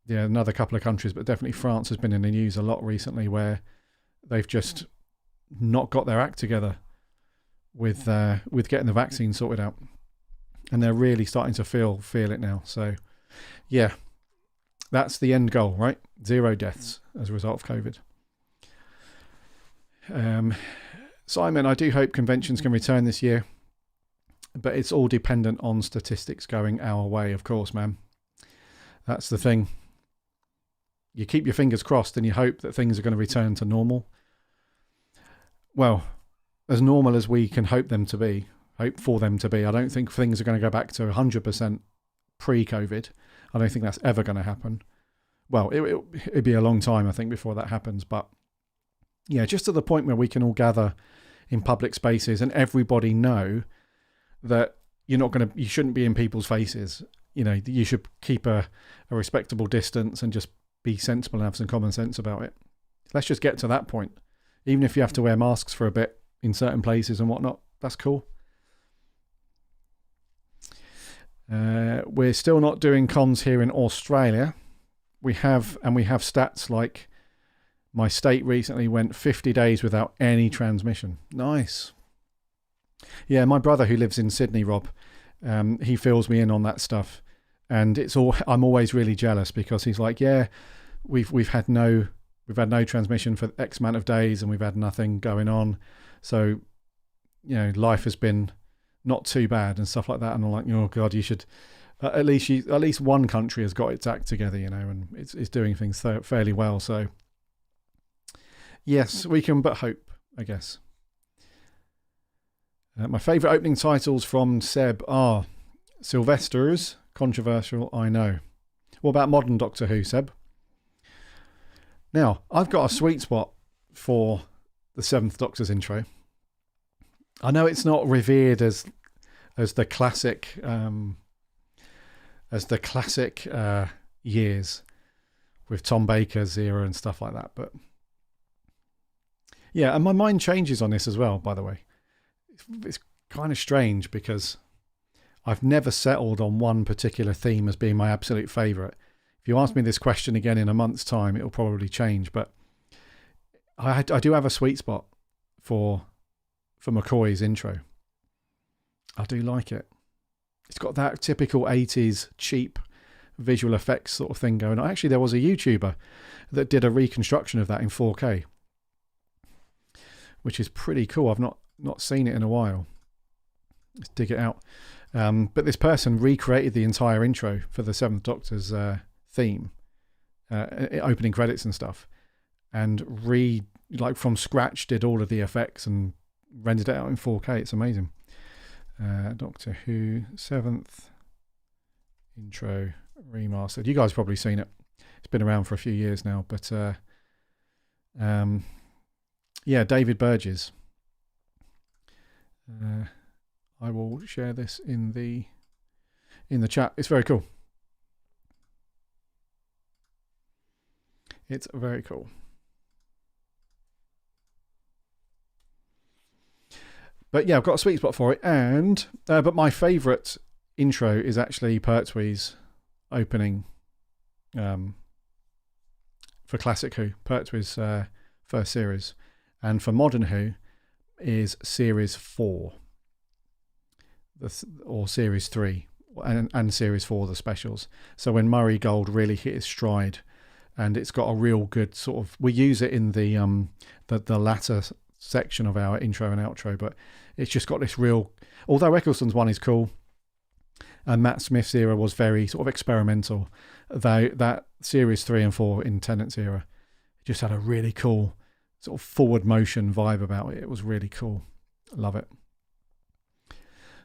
Another couple of countries, but definitely France has been in the news a lot recently, where they've just not got their act together with getting the vaccine sorted out, and they're really starting to feel it now. So, yeah, that's the end goal, right? 0 deaths as a result of COVID. Simon, I do hope conventions can return this year, but it's all dependent on statistics going our way, of course, man. That's the thing. you keep your fingers crossed and you hope that things are going to return to normal. Well, as normal as we can hope for them to be. I don't think things are going to go back to 100% pre-COVID. I don't think that's ever going to happen. Well, it'd be a long time, I think, before that happens. But yeah, just to the point where we can all gather in public spaces and everybody know that you shouldn't be in people's faces. You should keep a respectable distance and just be sensible and have some common sense about it. Let's just get to that point. Even if you have to wear masks for a bit in certain places and whatnot, that's cool. We're still not doing cons here in Australia. We have stats like my state recently went 50 days without any transmission. Nice. Yeah, my brother who lives in Sydney, Rob, he fills me in on that stuff, and I'm always really jealous because he's like, yeah, we've had no transmission for X amount of days and we've had nothing going on, so life has been not too bad and stuff like that. And I'm like, oh God, you should at least one country has got its act together, and it's doing things fairly well. So yes, we can but hope, I guess. My favourite opening titles from Seb are Sylvester's, controversial, I know. What about modern Doctor Who, Seb? Now, I've got a sweet spot for the Seventh Doctor's intro. I know it's not revered as the classic years with Tom Baker's era and stuff like that, but yeah, and my mind changes on this as well, by the way. It's kind of strange because I've never settled on one particular theme as being my absolute favourite. If you ask me this question again in a month's time, it'll probably change, but I do have a sweet spot for McCoy's intro. I do like it. It's got that typical 80s cheap visual effects sort of thing going on. Actually, there was a YouTuber that did a reconstruction of that in 4K, which is pretty cool. I've not seen it in a while. Let's dig it out. But this person recreated the entire intro for the Seventh Doctor's theme, opening credits and stuff, and from scratch did all of the effects and rendered it out in 4K. It's amazing. Doctor Who 7th intro remastered. You guys have probably seen it. It's been around for a few years now, but yeah, David Burgess. I will share this in the chat. It's very cool. It's very cool. But yeah, I've got a sweet spot for it, and but my favourite intro is actually Pertwee's opening for Classic Who, Pertwee's first series, and for Modern Who is Series 4, or Series 3, and Series 4, the specials. So when Murray Gold really hit his stride, and it's got a real good sort of, we use it in the latter section of our intro and outro, but it's just got this real, although Eccleston's one is cool and Matt Smith's era was very sort of experimental, though that Series 3 and 4 in Tennant's era just had a really cool sort of forward motion vibe about it. It was really cool. Love it.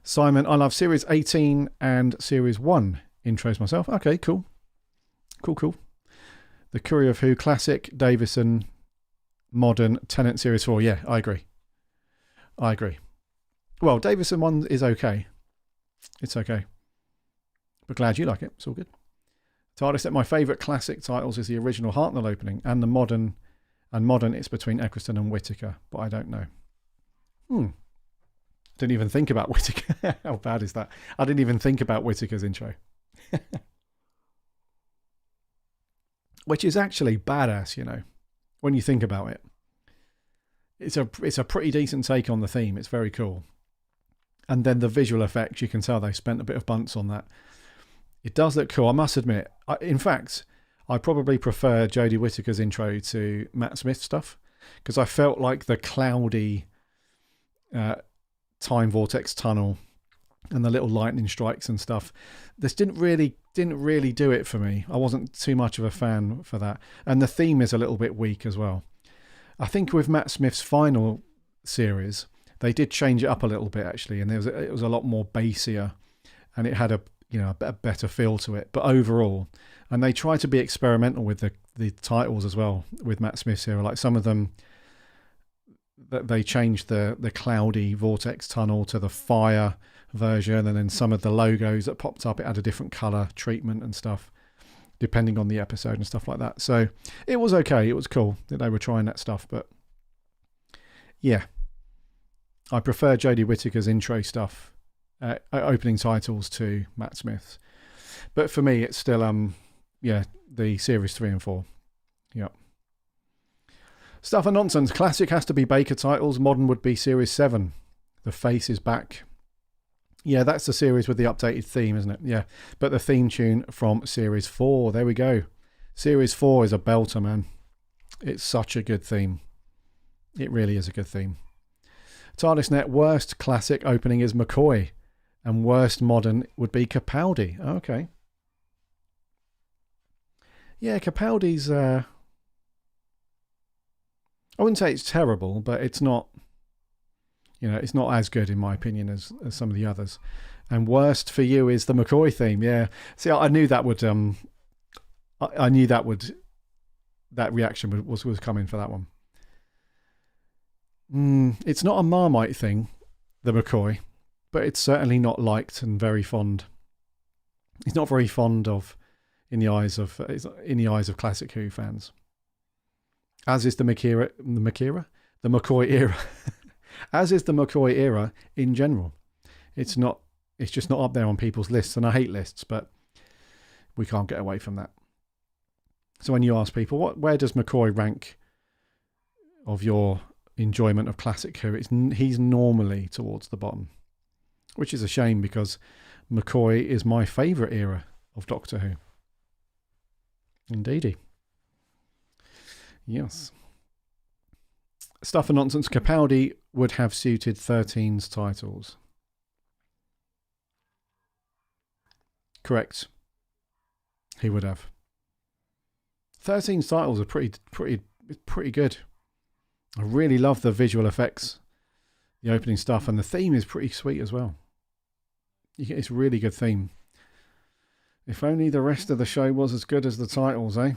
Simon, I love Series 18 and Series 1 intros myself. Okay, cool. Cool. The Courier of Who, Classic, Davison, Modern, Tennant Series 4. Yeah, I agree. Well, Davison 1 is okay. It's okay. But glad you like it. It's all good. TARDIS said my favourite classic titles is the original Hartnell opening and the modern. And modern, it's between Eccleston and Whittaker, but I don't know. Didn't even think about Whittaker. How bad is that? I didn't even think about Whittaker's intro. Which is actually badass, when you think about it. It's a pretty decent take on the theme. It's very cool. And then the visual effects, you can tell they spent a bit of bunts on that. It does look cool, I must admit. In fact, I probably prefer Jodie Whittaker's intro to Matt Smith's stuff, because I felt like the cloudy time vortex tunnel and the little lightning strikes and stuff. This didn't really do it for me. I wasn't too much of a fan for that. And the theme is a little bit weak as well. I think with Matt Smith's final series, they did change it up a little bit actually, and it was a lot more bassier, and it had a better feel to it. But overall, and they try to be experimental with the titles as well with Matt Smith's era. Like some of them, they changed the cloudy vortex tunnel to the fire version, and then some of the logos that popped up, it had a different color treatment and stuff depending on the episode and stuff like that. So it was okay. It was cool that they were trying that stuff. But yeah, I prefer Jodie Whittaker's intro stuff, opening titles to Matt Smith's. But for me, it's still the series 3 and 4. Yep. Stuff and nonsense. Classic has to be Baker titles. Modern would be series 7. The Face is Back. Yeah, that's the series with the updated theme, isn't it? Yeah, but the theme tune from series 4. There we go. Series 4 is a belter, man. It's such a good theme. It really is a good theme. TARDISnet, worst classic opening is McCoy, and worst modern would be Capaldi. Okay. Yeah, Capaldi's... I wouldn't say it's terrible, but it's not... it's not as good in my opinion as some of the others. And worst for you is the McCoy theme. Yeah. See, I knew that would. I knew that reaction was coming for that one. It's not a Marmite thing, the McCoy, but it's certainly not liked and very fond. He's not very fond of in the eyes of classic Who fans. As is the McCoy era. As is the McCoy era in general. It's just not up there on people's lists, and I hate lists, but we can't get away from that. So when you ask people, where does McCoy rank of your enjoyment of classic Who, he's normally towards the bottom, which is a shame because McCoy is my favourite era of Doctor Who. Indeedy. Yes. Stuff and nonsense. Capaldi would have suited 13's titles. Correct. He would have. 13's titles are pretty good. I really love the visual effects, the opening stuff, and the theme is pretty sweet as well. It's a really good theme. If only the rest of the show was as good as the titles, eh?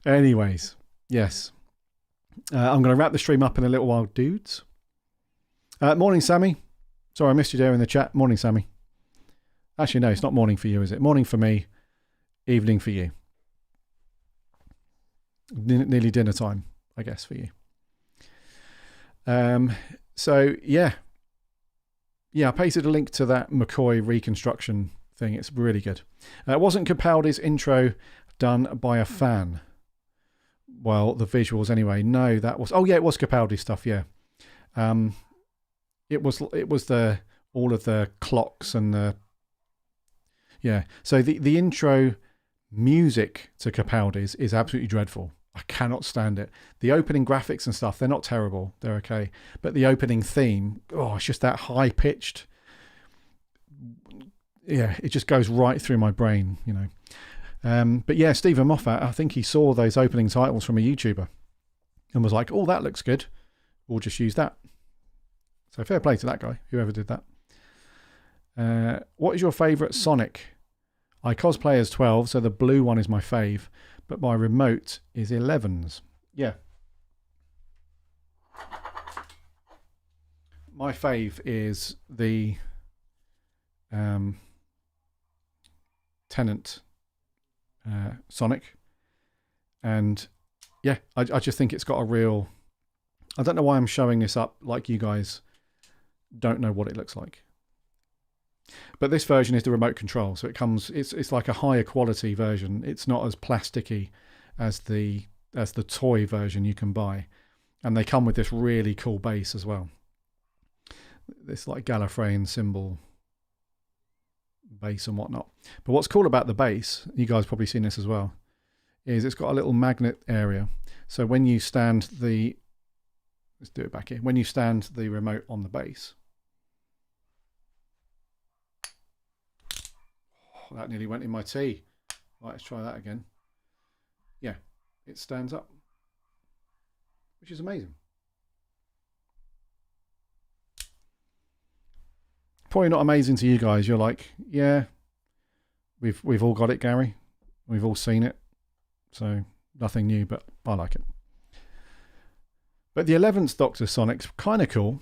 Anyways, yes. I'm going to wrap the stream up in a little while, dudes. Morning, Sammy. Sorry, I missed you there in the chat. Morning, Sammy. Actually, no, it's not morning for you, is it? Morning for me, evening for you. Nearly dinner time, I guess, for you. So, yeah. Yeah, I pasted a link to that McCoy reconstruction thing. It's really good. It wasn't Capaldi's intro done by a fan. Well, the visuals anyway. No, that was... Oh, yeah, it was Capaldi stuff, yeah. It was all of the clocks and the... Yeah, so the intro music to Capaldi's is absolutely dreadful. I cannot stand it. The opening graphics and stuff, they're not terrible. They're okay. But the opening theme, it's just that high-pitched... Yeah, it just goes right through my brain, But yeah, Stephen Moffat, I think he saw those opening titles from a YouTuber and was like, oh, that looks good. We'll just use that. So fair play to that guy, whoever did that. What is your favourite Sonic? I cosplay as 12, so the blue one is my fave, but my remote is 11's. Yeah. My fave is the Tennant Sonic, and yeah, I just think it's got a real... I don't know why I'm showing this up like you guys don't know what it looks like, but this version is the remote control, so it's like a higher quality version. It's not as plasticky as the toy version you can buy, and they come with this really cool bass as well, this like Gallifreyan symbol bass and whatnot. But what's cool about the bass, you guys probably seen this as well, is it's got a little magnet area, so when you stand the Let's do it back here. When you stand the remote on the base. Oh, that nearly went in my tea. Right, let's try that again. Yeah, it stands up, which is amazing. Probably not amazing to you guys. You're like, yeah, we've all got it, Gary. We've all seen it. So nothing new, but I like it. But the 11th Doctor Sonic's kind of cool.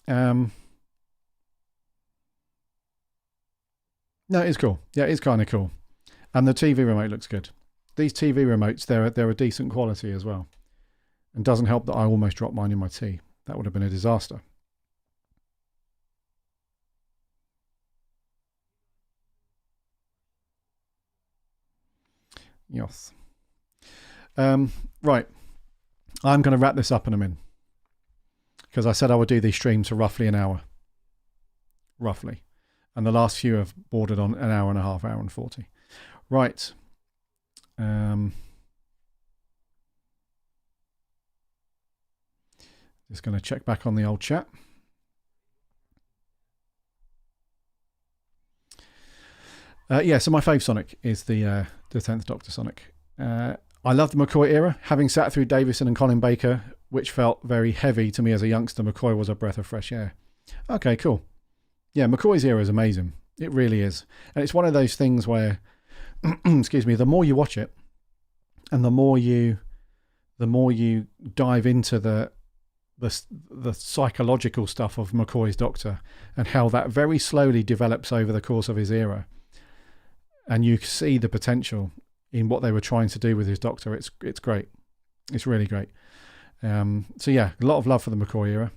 No, it's cool. Yeah, it's kind of cool. And the TV remote looks good. These TV remotes, they're a decent quality as well. And doesn't help that I almost dropped mine in my tea. That would have been a disaster. Yes. Right. I'm going to wrap this up in a minute. Because I said I would do these streams for roughly an hour. Roughly. And the last few have bordered on an hour and a half, hour and 40. Right. Just going to check back on the old chat. Yeah, so my fave Sonic is the 10th Doctor Sonic. I love the McCoy era. Having sat through Davison and Colin Baker, which felt very heavy to me as a youngster, McCoy was a breath of fresh air. Okay, cool. Yeah, McCoy's era is amazing. It really is. And it's one of those things where, excuse me, the more you watch it and the more you dive into the psychological stuff of McCoy's Doctor and how that very slowly develops over the course of his era, and you see the potential in what they were trying to do with his Doctor. It's great. It's really great. So yeah, a lot of love for the McCoy era,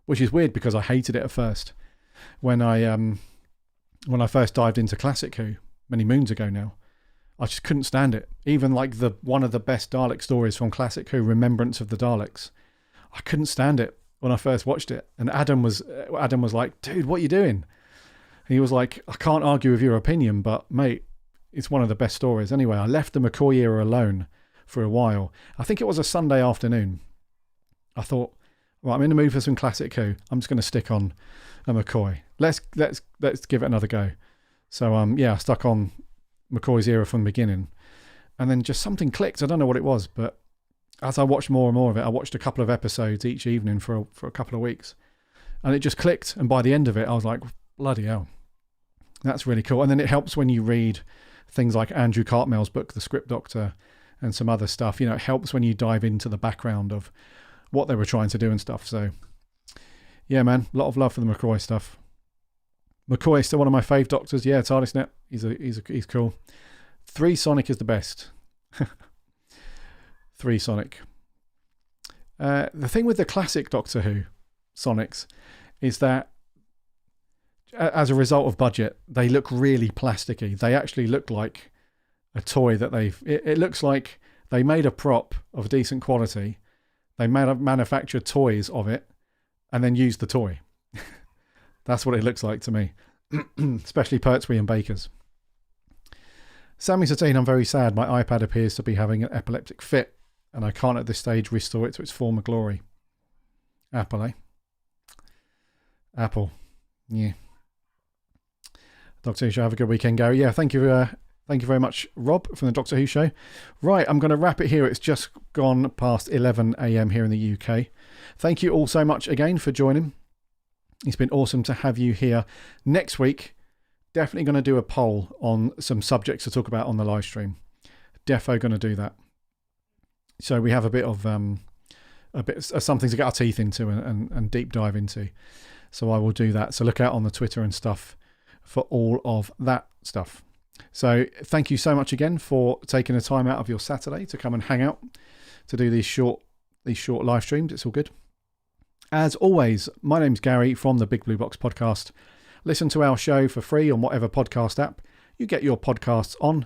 which is weird because I hated it at first. When I first dived into Classic Who many moons ago now, I just couldn't stand it. Even like one of the best Dalek stories from Classic Who, Remembrance of the Daleks, I couldn't stand it when I first watched it. And Adam was like, dude, what are you doing? He was like, I can't argue with your opinion, but mate, it's one of the best stories. Anyway, I left the McCoy era alone for a while. I think it was a Sunday afternoon. I thought, right, I'm in the mood for some Classic Who. I'm just going to stick on a McCoy. Let's give it another go. So yeah, I stuck on McCoy's era from the beginning, and then just something clicked. I don't know what it was, but as I watched more and more of it, I watched a couple of episodes each evening for a couple of weeks, and it just clicked. And by the end of it, I was like, bloody hell, that's really cool. And then it helps when you read things like Andrew Cartmell's book, The Script Doctor, and some other stuff. You know, it helps when you dive into the background of what they were trying to do and stuff. So yeah, man, a lot of love for the McCoy stuff. McCoy is still one of my fave Doctors. Yeah, TARDISnet, he's cool. 3 Sonic is the best. 3 Sonic. The thing with the classic Doctor Who Sonics is that as a result of budget, they look really plasticky. They actually look like a toy that it looks like they made a prop of decent quality. They manufactured toys of it and then used the toy. That's what it looks like to me. Especially Pertwee and Baker's. Sammy Satine, I'm very sad. My iPad appears to be having an epileptic fit and I can't at this stage restore it to its former glory. Apple, eh? Apple. Yeah. Doctor Who Show, have a good weekend, Gary. Yeah, thank you very much, Rob, from the Doctor Who Show. Right, I'm going to wrap it here. It's just gone past 11 a.m. here in the UK. Thank you all so much again for joining. It's been awesome to have you here. Next week, definitely going to do a poll on some subjects to talk about on the live stream. Defo going to do that. So we have a bit of something to get our teeth into and deep dive into. So I will do that. So look out on the Twitter and stuff for all of that stuff. So thank you so much again for taking the time out of your Saturday to come and hang out to do these short live streams. It's all good. As always, my name's Gary from the Big Blue Box podcast. Listen to our show for free on whatever podcast app you get your podcasts on.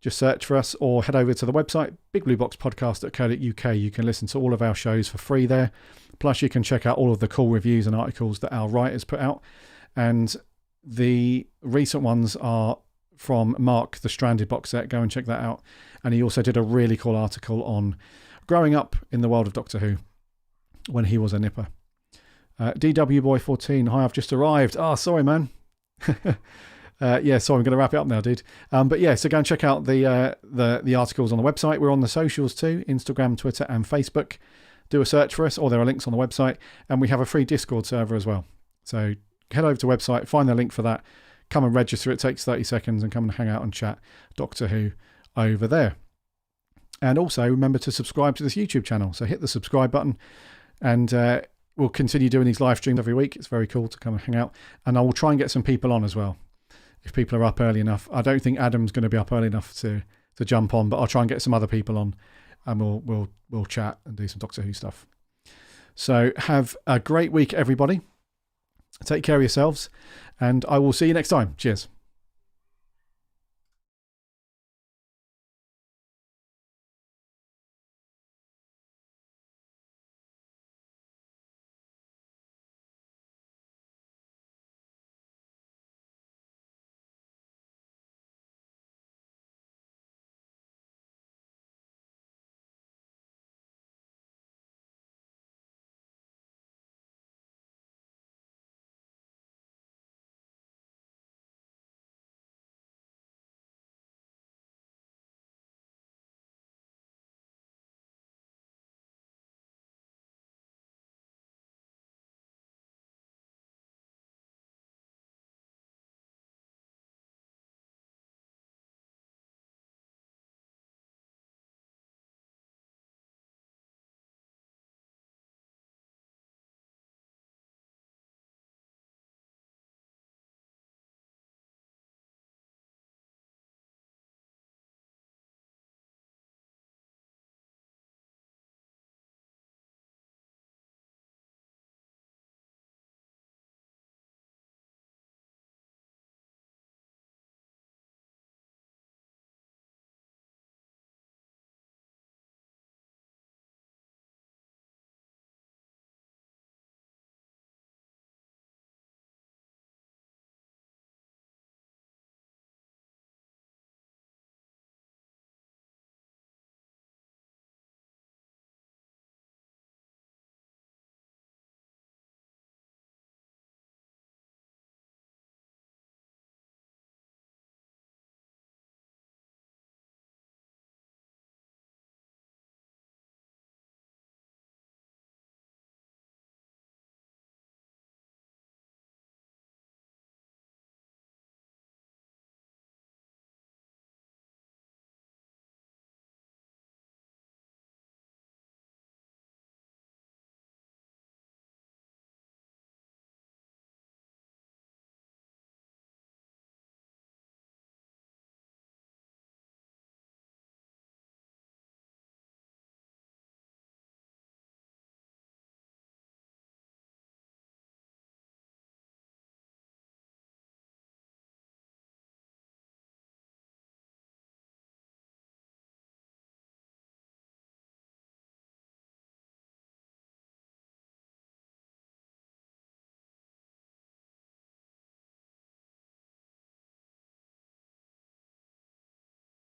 Just search for us or head over to the website, bigblueboxpodcast.co.uk. You can listen to all of our shows for free there. Plus, you can check out all of the cool reviews and articles that our writers put out. And the recent ones are from Mark, the Stranded box set. Go and check that out. And he also did a really cool article on growing up in the world of Doctor Who when he was a nipper. DW Boy 14, hi, I've just arrived. Oh, sorry, man. Yeah, sorry, I'm going to wrap it up now, dude. But yeah, so go and check out the articles on the website. We're on the socials too, Instagram, Twitter, and Facebook. Do a search for us, or there are links on the website. And we have a free Discord server as well. So head over to the website, find the link for that, come and register. It takes 30 seconds, and come and hang out and chat Doctor Who over there. And also remember to subscribe to this YouTube channel. So hit the subscribe button, and we'll continue doing these live streams every week. It's very cool to come and hang out. And I will try and get some people on as well, if people are up early enough. I don't think Adam's going to be up early enough to jump on, but I'll try and get some other people on, and we'll chat and do some Doctor Who stuff. So have a great week, everybody. Take care of yourselves, and I will see you next time. Cheers.